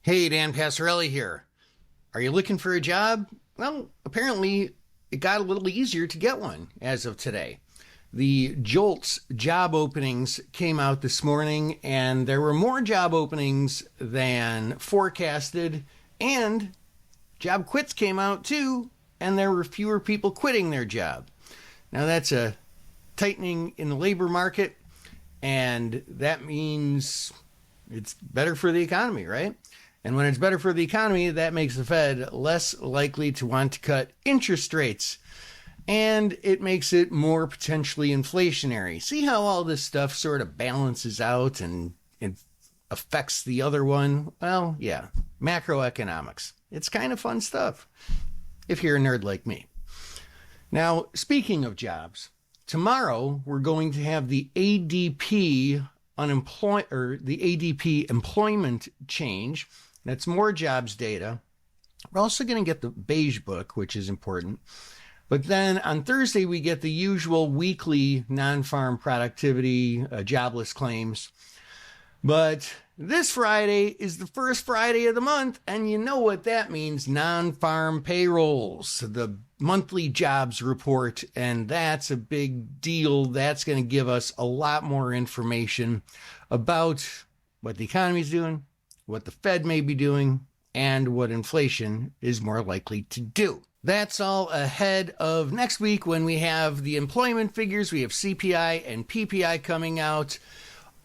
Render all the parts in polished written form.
Hey, Dan Passarelli here. Are you looking for a job? Well, apparently it got a little easier to get one as of today. The JOLTS job openings came out this morning, and there were more job openings than forecasted, and job quits came out too, and there were fewer people quitting their job. Now, that's a tightening in the labor market, and that means it's better for the economy, right? And when it's better for the economy, that makes the Fed less likely to want to cut interest rates. And it makes it more potentially inflationary. See how all this stuff sort of balances out and it affects the other one? Well, yeah, macroeconomics. It's kind of fun stuff if you're a nerd like me. Now, speaking of jobs, tomorrow we're going to have the ADP employment change. That's more jobs data. We're also going to get the Beige Book, which is important. But then on Thursday, we get the usual weekly non-farm productivity jobless claims. But this Friday is the first Friday of the month, and you know what that means, non-farm payrolls, the monthly jobs report, and that's a big deal. That's going to give us a lot more information about what the economy's doing, what the Fed may be doing, and what inflation is more likely to do. That's all ahead of next week when we have the employment figures. We have CPI and PPI coming out,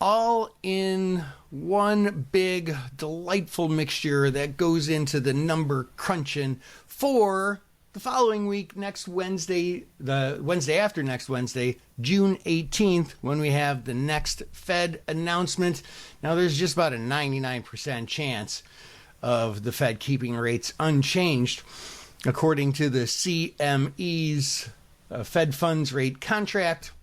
all in one big, delightful mixture that goes into the number crunching for the following week, next Wednesday, the Wednesday after next Wednesday, June 18th, when we have the next Fed announcement. Now, there's just about a 99% chance of the Fed keeping rates unchanged, according to the CME's Fed funds rate contract.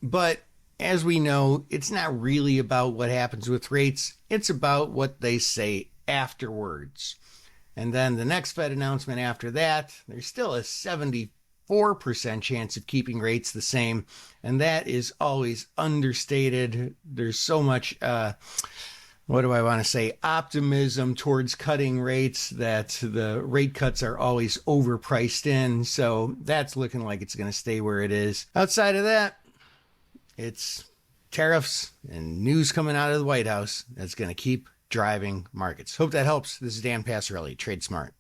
But as we know, it's not really about what happens with rates. It's about what they say afterwards. And then the next Fed announcement after that, there's still a 74% chance of keeping rates the same. And that is always understated. There's so much, optimism towards cutting rates that the rate cuts are always overpriced in. So that's looking like it's going to stay where it is. Outside of that, it's tariffs and news coming out of the White House that's going to keep driving markets. Hope that helps. This is Dan Passarelli, Trade Smart.